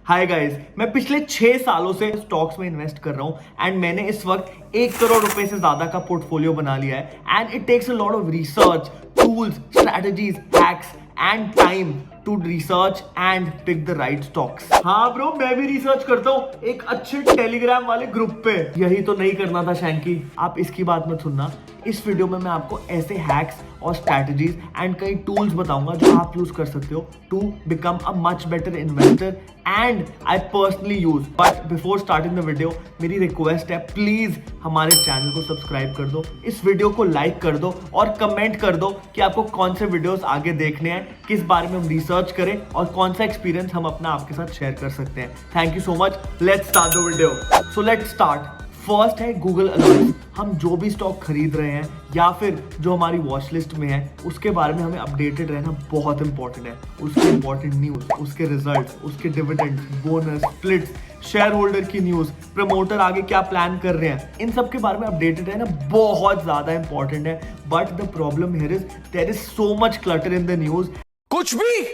Hi guys, मैं पिछले 6 सालों से स्टॉक्स में इन्वेस्ट कर रहा हूं एंड मैंने इस वक्त 1 करोड़ रुपए से ज्यादा का पोर्टफोलियो बना लिया है and it takes a lot of research, tools, strategies, hacks and time to research and pick the right stocks. हाँ ब्रो, मैं भी रिसर्च करता हूँ एक अच्छे टेलीग्राम वाले ग्रुप पे। यही तो नहीं करना था शैंकी, आप इसकी बात मत सुनना। इस वीडियो में मैं आपको ऐसे हैक्स और स्ट्रैटेजीज एंड कई टूल्स बताऊंगा जो आप यूज कर सकते हो to become a much better investor and I personally use. But before starting the video मेरी रिक्वेस्ट है, प्लीज हमारे चैनल को सब्सक्राइब कर दो, इस वीडियो को लाइक कर दो और कमेंट कर दो कि आपको कौन से वीडियोस आगे देखने हैं, किस बारे में हम रिसर्च करें और कौन सा एक्सपीरियंस हम अपना आपके साथ शेयर कर सकते हैं। Thank you so much. Let's start the video. So let's start. First है गूगल अलर्ट। हम जो भी स्टॉक खरीद रहे हैं या फिर जो हमारी वॉच लिस्ट में है उसके बारे में हमें अपडेटेड रहना बहुत इंपॉर्टेंट है। उसके इंपॉर्टेंट न्यूज, उसके रिजल्ट्स, उसके dividend, bonus, splits, share holder की न्यूज, प्रमोटर आगे क्या प्लान कर रहे हैं, इन सब के बारे में अपडेटेड रहना बहुत ज्यादा इंपॉर्टेंट है। But the problem here is there is so much clutter in the news, कुछ भी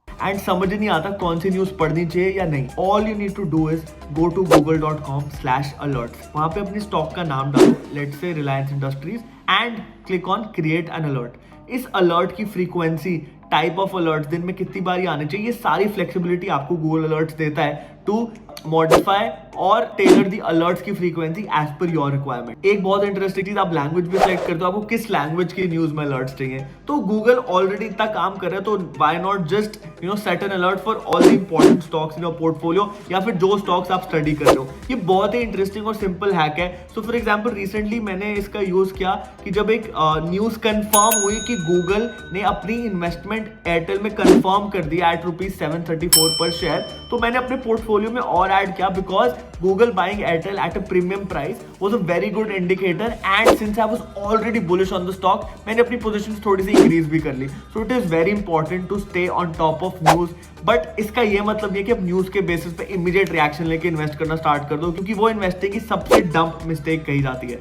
एंड समझ नहीं आता कौन सी न्यूज पढ़नी चाहिए या नहीं। All you need to do is go to google.com/alerts। वहां पे अपनी स्टॉक का नाम डालो, let's say Reliance industries, and click on create an alert. इस अलर्ट की फ्रीक्वेंसी, टाइप ऑफ अलर्ट, दिन में कितनी बार आने चाहिए, ये सारी फ्लेक्सिबिलिटी आपको गूगल अलर्ट्स देता है टू मॉडिफाई और टेलर दी अलर्ट्स की frequency as per your requirement. एक बहुत इंटरेस्टिंग चीज, आप लैंग्वेज भी सिलेक्ट करते हो, आपको किस लैंग्वेज की न्यूज में अलर्ट्स चाहिए। तो गूगल ऑलरेडी इतना काम कर रहा है, तो why not just set N alert for all the important stocks in your portfolio या फिर जो स्टॉक्स आप स्टडी कर रहे हो। ये बहुत ही इंटरेस्टिंग और सिंपल हैक है। सो फॉर एग्जाम्पल रिसेंटली मैंने इसका यूज किया कि जब एक न्यूज कंफर्म हुई कि गूगल ने अपनी इन्वेस्टमेंट एयरटेल में कंफर्म कर दिया एट ₹734 पर शेयर, तो मैंने अपने पोर्टफोलियो में और ऐड किया because Google buying Airtel at a premium price was a very good indicator and since I was already bullish on the stock, मैंने अपनी positions थोड़ी सी increase भी कर ली। So it is very important to stay on top of news, but इसका ये मतलब नहीं है कि आप न्यूज के बेसिस पे immediate reaction लेके इन्वेस्ट करना स्टार्ट कर दो, क्योंकि वो इन्वेस्टिंग की सबसे डंप मिस्टेक कही जाती है।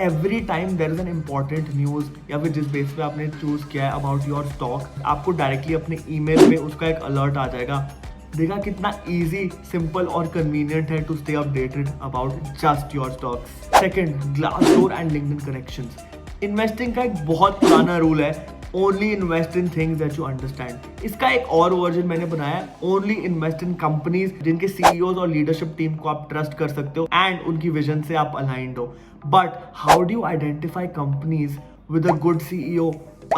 Every time there is an important news या फिर जिस बेस पे आपने चूज किया है about your stock, आपको डायरेक्टली अपने ईमेल पे उसका एक अलर्ट आ जाएगा। देखा कितना इजी, सिंपल और कन्वीनियंट है to stay updated about just your stocks. Second, Glassdoor and LinkedIn connections. Investing का एक बहुत पुराना रूल है, only invest in things that you understand. इसका एक और वर्जन मैंने बनाया है, ओनली इन्वेस्ट इन कंपनीज जिनके सीईओज और लीडरशिप टीम को आप ट्रस्ट कर सकते हो एंड उनकी विजन से आप अलाइंड हो। But how do you identify companies with a good CEO,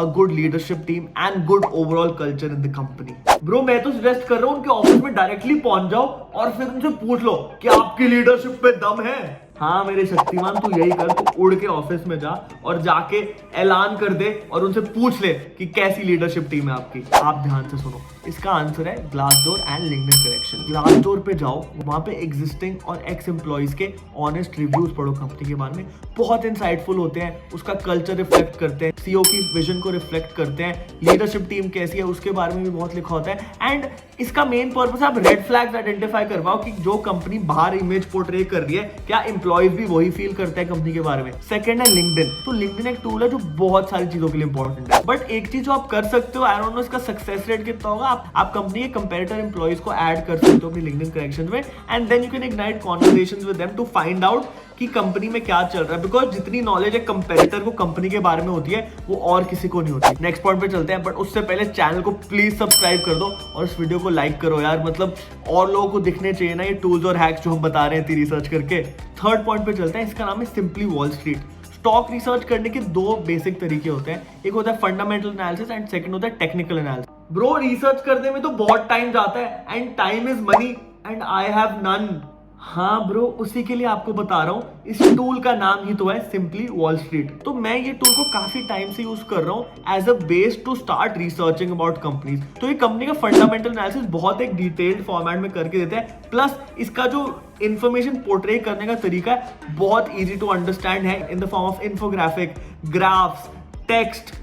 a good leadership team and good overall culture in the company? Bro मैं तो सजेस्ट कर रहा हूँ उनके ऑफिस में डायरेक्टली पहुंच जाओ और फिर उनसे पूछ लो कि आपकी लीडरशिप पे दम है। हाँ मेरे शक्तिमान, तू यही कर, तू उड़ के ऑफिस में जा और जाके ऐलान कर दे और उनसे पूछ ले कि कैसी लीडरशिप टीम है आपकी। आप ध्यान से सुनो, इसका आंसर है Glassdoor and LinkedIn connection. Glassdoor पे जाओ, वहां पे एग्जिस्टिंग और एक्स एम्प्लॉइज के ऑनेस्ट रिव्यूज पढ़ो कंपनी के बारे में, बहुत इंसाइटफुल होते हैं, उसका कल्चर रिफ्लेक्ट करते हैं, सीईओ की विजन को रिफ्लेक्ट करते हैं, लीडरशिप टीम कैसी है उसके बारे में भी बहुत लिखा होता है। एंड इसका मेन पर्पस आप रेड फ्लैग्स आइडेंटिफाई करवाओ कि जो कंपनी बाहर इमेज पोर्ट्रे कर रही है, क्या एम्प्लॉइज भी वही फील करते हैं कंपनी के बारे में। सेकंड है लिंक्डइन। तो लिंक्डइन एक टूल है जो बहुत सारी चीजों के लिए इंपॉर्टेंट है, बट एक चीज जो आप कर सकते हो, आई डोंट नो इसका सक्सेस रेट कितना होगा, आप कंपनी के कंपैरेटर एम्प्लॉइज को ऐड कर सकते हो अपनी लिंक्डइन कनेक्शन में and then you can ignite conversations with them to find out कि कंपनी में क्या चल रहा है, बिकॉज जितनी नॉलेज एक कंपैरेटर को कंपनी के बारे में होती है वो और किसी को नहीं होती। नेक्स्ट पॉइंट पे चलते हैं, बट उससे पहले चैनल को प्लीज सब्सक्राइब कर दो और इस वीडियो को लाइक करो यार, मतलब और लोगों को दिखने चाहिए ना ये टूल्स और हैक्स जो हम बता रहे हैं रिसर्च करके। थर्ड पॉइंट पे चलते हैं, इसका नाम है simply Wall street. Stock research करने के दो बेसिक तरीके होते हैं, एक होता है फंडामेंटल एनालिसिस एंड सेकंड होता है टेक्निकल एनालिसिस। ब्रो रिसर्च करने में तो बहुत टाइम जाता है and time is money and I have none. हाँ ब्रो, उसी के लिए आपको बता रहा हूँ, इस टूल का नाम ही तो है सिंपली वॉल स्ट्रीट। तो मैं ये टूल को काफी टाइम से यूज कर रहा हूँ as a base to start researching about companies. तो ये कंपनी का फंडामेंटल एनालिसिस बहुत एक डिटेल्ड फॉर्मेट में करके देता है, प्लस इसका जो इंफॉर्मेशन पोर्ट्रे करने का तरीका है बहुत इजी टू अंडरस्टैंड है in the form of infographic, graphs, text,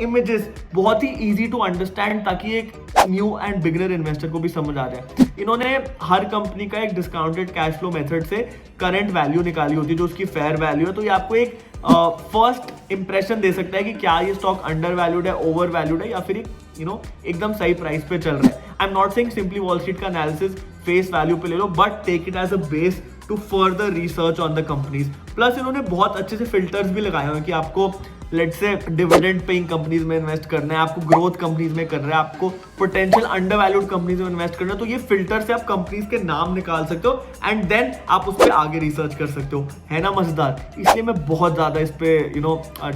images, बहुत ही इजी टू अंडरस्टैंड ताकि एक न्यू एंड बिगिनर इन्वेस्टर को भी समझ आ जाए। इन्होंने हर कंपनी का एक डिस्काउंटेड कैश फ्लो मेथड से करंट वैल्यू निकाली होती है जो उसकी फेयर वैल्यू है, तो ये आपको एक फर्स्ट इंप्रेशन दे सकता है कि क्या ये स्टॉक अंडर वैल्यूड है, ओवर वैल्यूड है या फिर एकदम सही प्राइस पे चल रहा है। I am not saying simply Wall Street का एनालिसिस फेस वैल्यू पे ले लो, but take it as a base to further research on the companies. Plus इन्होंने बहुत अच्छे से फिल्टर्स भी लगाए हुए हैं कि आपको let's say dividend paying companies में इन्वेस्ट करना है, आपको ग्रोथ कंपनीज में करना है, आपको पोटेंशियल अंडर वैल्यूड कंपनीज में इन्वेस्ट करना है। तो ये फिल्टर से आप कंपनीज के नाम निकाल सकते हो एंड देन आप उस पर आगे रिसर्च कर सकते हो। है ना मजेदार? इसलिए मैं बहुत ज्यादा इस पे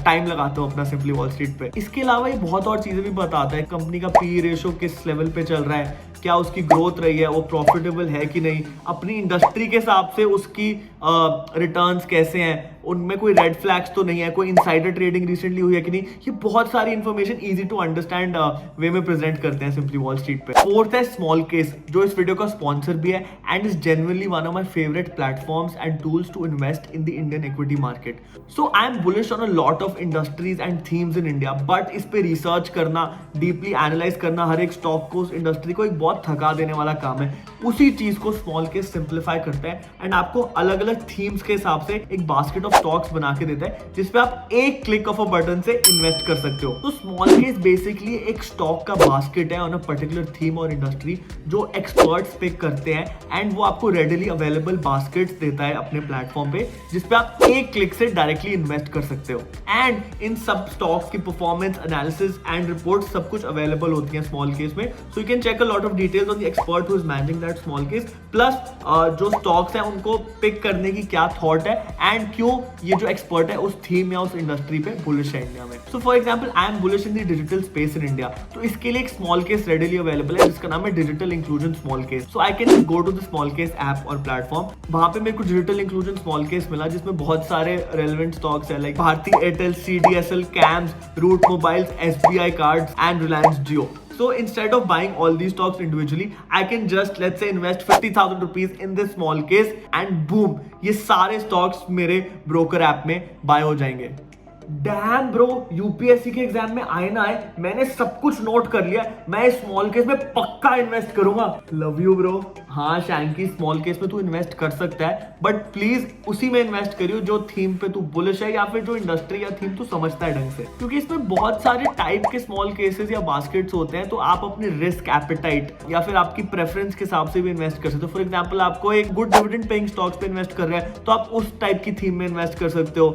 टाइम लगाता हूँ अपना सिंपली वॉल स्ट्रीट पे। इसके अलावा ये बहुत और चीजें भी बताता है, कंपनी का पी रेशो किस लेवल पे चल रहा है, क्या उसकी ग्रोथ रही है, वो प्रॉफिटेबल है कि नहीं, अपनी इंडस्ट्री के हिसाब से उसकी रिटर्न्स कैसे हैं, उनमें कोई रेड फ्लैग्स तो नहीं है, कोई इनसाइडर ट्रेडिंग रिसेंटली हुई है कि नहीं। ये बहुत सारी information easy to understand way में प्रेजेंट करते हैं सिंपली वॉल स्ट्रीट पे। फोर्थ है स्मॉल केस, जो इस वीडियो का स्पॉन्सर भी है and is genuinely one of my favourite platforms and tools to invest in the Indian equity market. So I am bullish on a lot of industries and themes in India, but इस पे research करना, deeply analyse करना हर एक stock को, उस industry को, एक बहुत थका देने वाला काम है। उसी चीज को स्मॉल केस सिंप्लीफाई करता है एंड आपको अलग अलग थीम्स के हिसाब से एक बास्केट ऑफ स्टॉक्स बना के देता है, जिसपे आप एक क्लिक ऑफ अ बटन से इन्वेस्ट कर सकते हो। तो स्मॉल केस बेसिकली एक स्टॉक का बास्केट है ऑन अ पर्टिकुलर थीम और इंडस्ट्री, जो एक्सपर्ट्स पिक करते हैं एंड वो आपको रेडिली अवेलेबल बास्केट्स देता है अपने प्लेटफॉर्म पे, जिसपे आप एक क्लिक से डायरेक्टली इन्वेस्ट कर सकते हो। एंड इन सब स्टॉक्स की परफॉर्मेंस एनालिसिस एंड रिपोर्ट सब कुछ अवेलेबल होती है स्मॉल केस में। So you can check a lot of details on the expert who is managing that small case, plus जो स्टॉक्स हैं उनको पिक करने की क्या थॉट है एंड क्यों ये जो एक्सपर्ट है उस थीम या उस इंडस्ट्री पे बुलिश है इंडिया में। So for example I am bullish in the digital space in India, तो इसके लिए एक स्मॉल केस रेडिली अवेलेबल है जिसका नाम है digital inclusion small case. So I can go to the small case app और प्लेटफॉर्म, वहां पे मेरे को डिजिटल इंक्लूजन स्मॉल केस मिला जिसमें बहुत सारे रेलेवेंट स्टॉक्स है like Bharti Airtel, CDSL, CAMS, Route Mobiles, SBI cards and Reliance Jio. So instead of buying all these stocks individually, I can just let's say invest 50,000 rupees in this small case and boom, ये सारे stocks मेरे broker app में buy हो जाएंगे। Damn bro, UPSC के exam में आए ना आए, मैंने सब कुछ नोट कर लिया, मैं स्मॉल केस में पक्का इन्वेस्ट करूंगा। Love you bro. हाँ शैंकी, स्मॉल केस में तू इन्वेस्ट कर सकता है, बट प्लीज उसी में इन्वेस्ट करियो जो थीम पे तू बुलिश है या फिर जो इंडस्ट्री या थीम तू समझता है ढंग से, क्योंकि इसमें बहुत सारे टाइप के स्मॉल केसेस या बास्केट्स होते हैं। तो आप अपने रिस्क एपेटाइट या फिर आपकी प्रेफरेंस के हिसाब से भी इन्वेस्ट कर सकते हो। फॉर एग्जाम्पल आपको एक गुड डिविडेंड पेइंग स्टॉक्स पे इन्वेस्ट कर रहे हैं तो आप उस टाइप की थीम में इन्वेस्ट कर सकते हो,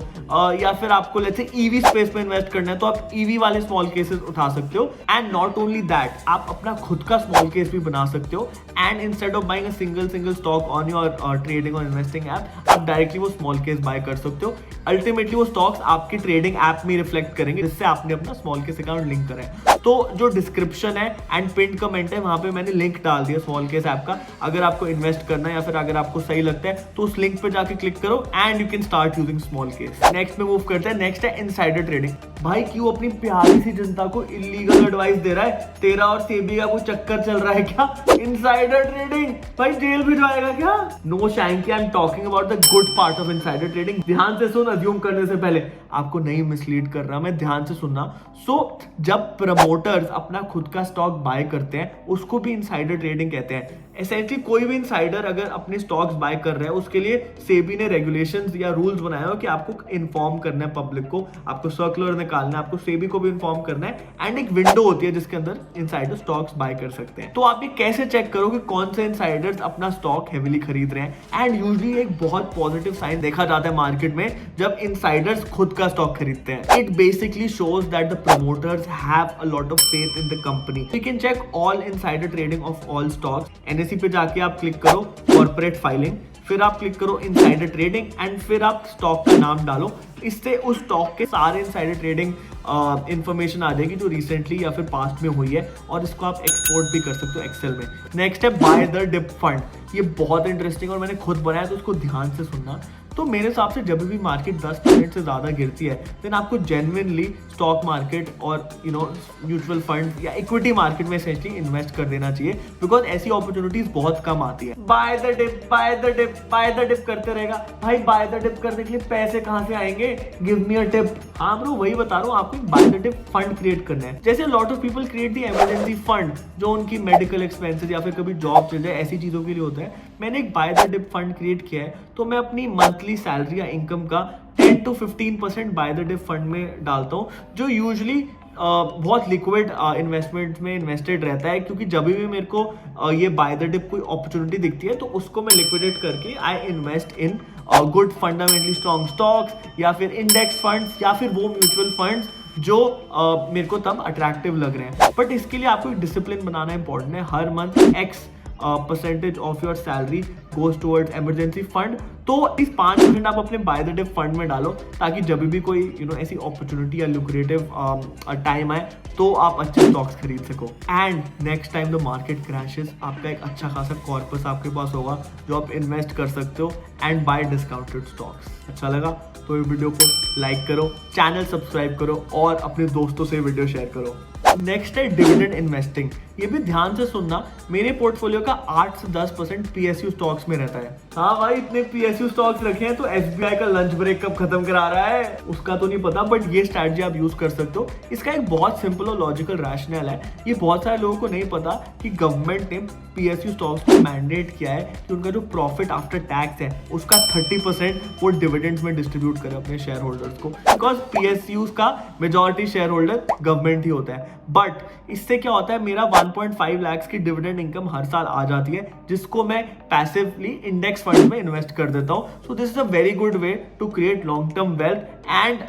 या फिर आपको लेट्स से ईवी स्पेस में इन्वेस्ट करना है तो आप ईवी वाले स्मॉल केसेस उठा सकते हो। एंड नॉट ओनली दैट, आप अपना खुद का स्मॉल केस भी बना सकते हो and instead of buying a single stock on your trading और इन्वेस्टिंग ऐप, आप डायरेक्टली वो स्मॉल केस बाय कर सकते हो। अल्टीमेटली वो स्टॉक्स आपके ट्रेडिंग ऐप में रिफ्लेक्ट करेंगे जिससे आपने अपना स्मॉल केस अकाउंट लिंक करा है। तो जो डिस्क्रिप्शन है एंड पिन कमेंट है वहां पे मैंने लिंक डाल दिया स्मॉल केस ऐप का। अगर आपको इन्वेस्ट करना है या फिर अगर आपको सही लगता है तो उस लिंक पे जाके क्लिक करो and you can start using small case. Next में मूव करते हैं, नेक्स्ट है इनसाइडर ट्रेडिंग। भाई क्यों अपनी प्यारी सी जनता को इलीगल एडवाइस दे रहा है? तेरा और सेबी का कोई चक्कर चल रहा है क्या? इनसाइडर ट्रेडिंग, भाई जेल भी जाएगा क्या? No Shanky, I am talking about the good part of insider trading. ध्यान से सुन, अज्यूम करने से पहले, आपको नहीं मिसलीड कर रहा मैं, ध्यान से सुनना। सो जब प्रमोटर्स अपना खुद का स्टॉक बाय करते हैं उसको भी इनसाइडर ट्रेडिंग कहते हैं। एसेंशली कोई भी इनसाइडर अगर अपने स्टॉक्स बाय कर रहा है उसके लिए सेबी ने रेगुलेशंस या रूल्स बनाया हो कि आपको इन्फॉर्म करना है पब्लिक को, आपको सर्कुलर निकालना है, आपको सेबी को भी इन्फॉर्म करना है एंड एक विंडो होती है जिसके अंदर इनसाइडर स्टॉक्स बाय कर सकते हैं। तो आप ये कैसे चेक करोगे कौन से इनसाइडर्स अपना स्टॉक हेवीली खरीद रहे हैं? एंड यूजुअली एक बहुत पॉजिटिव साइन देखा जाता है मार्केट में जब इनसाइडर्स खुद का स्टॉक खरीदते हैं। It basically shows that the promoters have a lot of faith in the company. You can check all insider trading of all stocks. NSE पे जाके आप क्लिक करो कॉर्पोरेट फाइलिंग, फिर आप क्लिक करो इनसाइडर ट्रेडिंग एंड फिर आप stock का नाम डालो। इससे उस स्टॉक के सारे इनसाइडर ट्रेडिंग इंफॉर्मेशन आ जाएगी जो रिसेंटली या फिर पास्ट में हुई है और इसको आप एक्सपोर्ट भी कर सकते हो एक्सेल में। नेक्स्ट है बाय द डिप फंड। ये बहुत इंटरेस्टिंग और मैंने खुद बनाया तो उसको ध्यान से सुनना। तो मेरे हिसाब से जब भी मार्केट 10% से ज़्यादा गिरती है देन आपको जेन्युइनली स्टॉक मार्केट और म्यूचुअल फंड या इक्विटी मार्केट में एसेंशली इन्वेस्ट कर देना चाहिए, बिकॉज ऐसी अपॉर्चुनिटीज बहुत कम आती है। Buy the dip, buy the dip, buy the dip करते रहेगा। भाई बाय द डिप करने के लिए पैसे कहाँ से आएंगे? Give me a tip. हाँ ब्रो, वही बता रहा हूँ, आपको buy the dip fund create करना है। जैसे lot of people create the emergency fund जो उनकी मेडिकल एक्सपेंसेस या फिर कभी जॉब चल जाए ऐसी चीजों के लिए होता है। मैंने एक buy the dip fund create किया है, तो मैं अपनी मंथली सैलरी या इनकम का 10 to 15% buy the dip fund में डालता हूँ, जो यूजुअली बहुत लिक्विड इन्वेस्टमेंट में इन्वेस्टेड रहता है, क्योंकि जब भी मेरे को ये बाय द डिप कोई अपॉर्चुनिटी दिखती है तो उसको मैं लिक्विडेट करके I invest in good fundamentally strong stocks या फिर इंडेक्स फंड्स या फिर वो म्यूचुअल फंड्स जो मेरे को तब अट्रैक्टिव लग रहे हैं। बट इसके लिए आपको एक डिसिप्लिन बनाना इंपॉर्टेंट है। हर month X percentage of your salary goes towards emergency fund, तो इस 5% आप अपने बाय द डे फंड में डालो, ताकि जब भी कोई ऐसी अपॉर्चुनिटी या लुक्रेटिव टाइम आए तो आप अच्छे स्टॉक्स खरीद सको। And next time the market crashes, आपका एक अच्छा खासा कॉर्पस आपके पास होगा जो आप इन्वेस्ट कर सकते हो एंड बाय डिस्काउंटेड स्टॉक्स। अच्छा लगा तो ये वीडियो को लाइक करो, चैनल सब्सक्राइब करो और अपने दोस्तों से वीडियो शेयर करो। नेक्स्ट है डिविडेंड इन्वेस्टिंग। ये भी ध्यान से सुनना, मेरे पोर्टफोलियो का 8 से 10% पीएसयू स्टॉक्स में रहता है। हाँ भाई, इतने पीएसयू स्टॉक्स रखे हैं तो एसबीआई का लंच ब्रेक कब खत्म करा रहा है उसका तो नहीं पता, बट ये स्ट्रैटेजी आप यूज कर सकते हो। इसका एक बहुत सिंपल और लॉजिकल रैशनल है। ये बहुत सारे लोगों को नहीं पता कि गवर्नमेंट ने पीएसयू स्टॉक्स को मैंडेट किया है कि उनका जो प्रॉफिट आफ्टर टैक्स है उसका 30% वो डिविडेंड्स में डिस्ट्रीब्यूट करे अपने शेयर होल्डर्स को, बिकॉज पीएसयूज का मेजॉरिटी शेयर होल्डर गवर्नमेंट ही होता है। बट इससे क्या होता है, मेरा 1.5 लाख की डिविडेंड इनकम हर साल आ जाती है, जिसको मैं पैसिवली इंडेक्स फंड में इन्वेस्ट कर देता हूं। So this is a very good way to create long term wealth and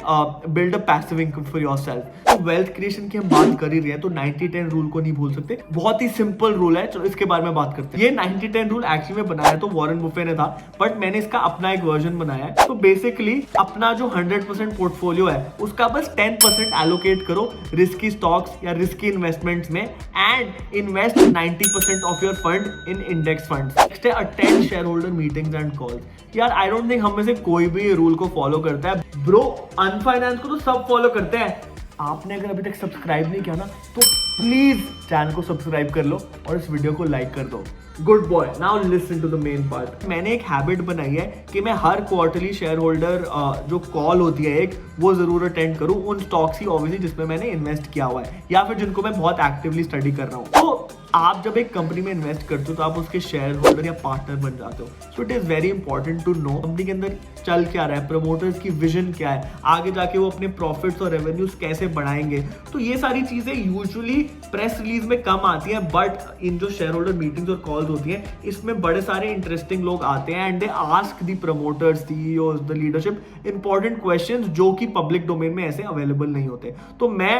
build a passive income for yourself. तो वेल्थ क्रिएशन की हम बात कर ही रहे हैं तो 90-10 रूल को नहीं भूल सकते। बहुत ही सिंपल रूल है, चलो इसके बारे में बात करते हैं। ये 90-10 रूल एक्चुअली में बनाया तो वॉरेन बुफे ने था, बट मैंने इसका अपना एक वर्जन बनाया है। तो बेसिकली अपना जो 100% पोर्टफोलियो है उसका बस 10% एलोकेट करो रिस्की स्टॉक्स या रिस्की इन्वेस्टमेंट्स में and invest 90% of your fund in index funds. Next है attend shareholder meetings and calls. यार आई डोंट थिंक हम में से कोई भी ये रूल को फॉलो करता है। ब्रो, अनफाइनेंस को तो सब फॉलो करते हैं। आपने अगर अभी तक सब्सक्राइब नहीं किया ना तो प्लीज चैनल को सब्सक्राइब कर लो और इस वीडियो को लाइक कर दो। Good boy, now listen to the main part. मैंने एक हैबिट बनाई है कि मैं हर क्वार्टरली शेयर होल्डर जो कॉल होती है एक, वो जरूर अटेंड करूं उन स्टॉक्स की ऑब्वियसली जिसमें मैंने इन्वेस्ट किया हुआ है या फिर जिनको मैं बहुत एक्टिवली स्टडी कर रहा हूं। तो आप जब एक कंपनी में इन्वेस्ट करते हो तो आप उसके शेयर होल्डर या पार्टनर बन जाते हो। So it is very important to know company के अंदर चल क्या रहा है, प्रमोटर्स की विजन क्या है, आगे जाके वो अपने प्रॉफिट्स और रेवेन्यूज कैसे बढ़ाएंगे। तो ये सारी चीजें यूजुअली प्रेस रिलीज में कम आती हैं, बट इन जो शेयर होल्डर मीटिंग्स और कॉल्स होती हैं इसमें बड़े सारे इंटरेस्टिंग लोग आते हैं and they ask the promoters, CEOs, the leadership important questions जो कि पब्लिक डोमेन में ऐसे अवेलेबल नहीं होते। तो मैं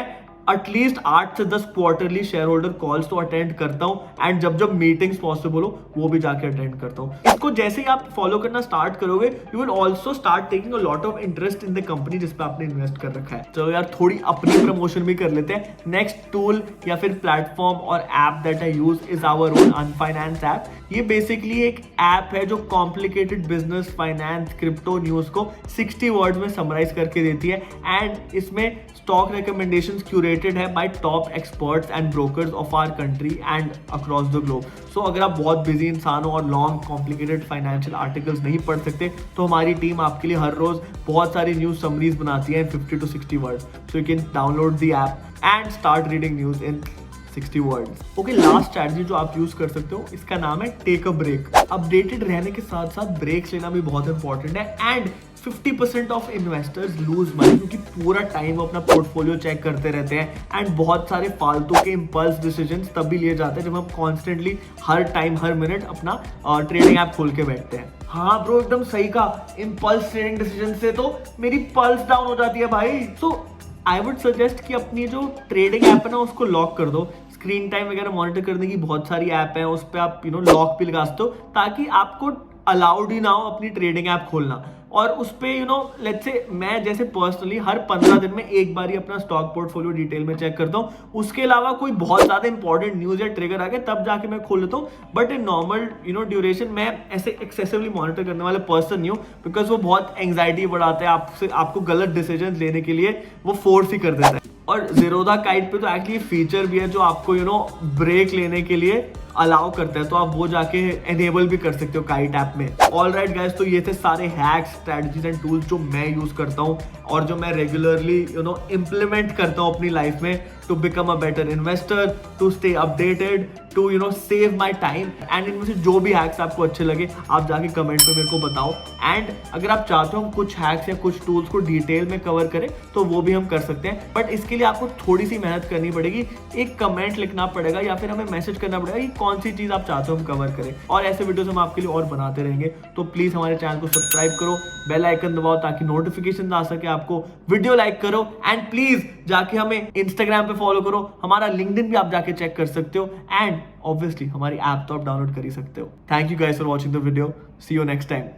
एटलीस्ट 8 से 10 क्वार्टरली शेयर होल्डर कॉल्स तो अटेंड करता हूं एंड जब जब मीटिंग्स पॉसिबल हो वो भी जाके अटेंड करता हूं। इसको जैसे ही आप फॉलो करना स्टार्ट करोगे you will also start taking a lot of interest in the company जिस पे आपने इन्वेस्ट कर रखा है। चलो यार थोड़ी अपनी प्रमोशन भी कर लेते हैं। नेक्स्ट टूल या फिर प्लेटफॉर्म और app that I use is our own Unfinance app. ये बेसिकली एक ऐप है जो complicated business, finance, crypto news को 60 वर्ड्स में समराइज करके देती है एंड इसमें स्टॉक रिकमेंडेशंस क्यूरेटेड है by top experts and brokers of our country and across the globe. So अगर आप बहुत बिजी इंसान हो और लॉन्ग कॉम्प्लिकेटेड फाइनेंशियल आर्टिकल्स नहीं पढ़ सकते तो हमारी टीम आपके लिए हर रोज बहुत सारी न्यूज समरीज बनाती है इन 50 to 60 words. So you can download the app and start reading news in 60 words. Okay, last strategy जो आप यूज कर सकते हो इसका नाम है टेक अ ब्रेक। अपडेटेड रहने के साथ साथ ब्रेक्स लेना भी बहुत इंपॉर्टेंट है and 50% of investors lose money क्योंकि पूरा टाइम वो अपना पोर्टफोलियो चेक करते रहते हैं एंड बहुत सारे फालतू के इम्पल्स डिसीजंस तब भी लिए जाते हैं जब हम कॉन्स्टेंटली हर टाइम हर मिनट अपना ट्रेडिंग ऐप खोल के बैठते हैं। हाँ ब्रो, एकदम सही कहा, इम्पल्स ट्रेडिंग डिसीजन से तो मेरी पल्स डाउन हो जाती है भाई। सो आई वुड सजेस्ट कि अपनी जो ट्रेडिंग ऐप है ना उसको लॉक कर दो। स्क्रीन टाइम वगैरह मॉनिटर करने की बहुत सारी ऐप है, उस पर आप लॉक भी लगा सकते हो ताकि आपको अलाउड ही ना हो अपनी ट्रेडिंग ऐप खोलना। और उस पे लेट्स से मैं जैसे पर्सनली हर 15 दिन में एक बार ही अपना स्टॉक पोर्टफोलियो डिटेल में चेक करता हूँ। उसके अलावा कोई बहुत ज्यादा इंपॉर्टेंट न्यूज या ट्रिगर आ गया तब जाके मैं खोल लेता हूँ। बट इन नॉर्मल ड्यूरेशन मैं ऐसे एक्सेसिवली मॉनिटर करने वाले पर्सन नहीं हूँ बिकॉज वो बहुत एंग्जाइटी बढ़ाता है, आपको गलत डिसीजन लेने के लिए वो फोर्स ही कर देता है। और ज़ीरोधा काइट पे तो एक्चुअली फीचर भी है जो आपको ब्रेक लेने के लिए अलाउ करता है, तो आप वो जाके एनेबल भी कर सकते हो काइट ऐप में। ऑल राइट गाइस, तो ये थे सारे हैक्स, स्ट्रेटजीज एंड टूल्स जो मैं यूज करता हूँ और जो मैं रेगुलरली इम्प्लीमेंट करता हूँ अपनी लाइफ में to become a better investor, to stay updated, to save my time. And इनमें से जो भी हैक्स आपको अच्छे लगे आप जाके कमेंट में मेरे को बताओ. एंड अगर आप चाहते हो हम कुछ हैक्स या कुछ टूल्स को डिटेल में कवर करें तो वो भी हम कर सकते हैं, बट इसके लिए आपको थोड़ी सी मेहनत करनी पड़ेगी. एक कमेंट लिखना पड़ेगा या फिर हमें मैसेज करना पड़ेगा कि कौन सी चीज आप चाहते हो हम कवर करें. और ऐसे वीडियोस हम आपके लिए और बनाते रहेंगे. तो प्लीज हमारे चैनल को सब्सक्राइब करो, बेल आइकन दबाओ ताकि नोटिफिकेशन आ सके आपको, वीडियो लाइक करो, एंड प्लीज जाके हमें इंस्टाग्राम पे फॉलो करो. हमारा लिंक्डइन भी आप जाके चेक कर सकते हो. एंड ऑब्वियसली हमारी ऐप तो आप डाउनलोड कर ही सकते हो. Thank you guys for watching the video. See you next time.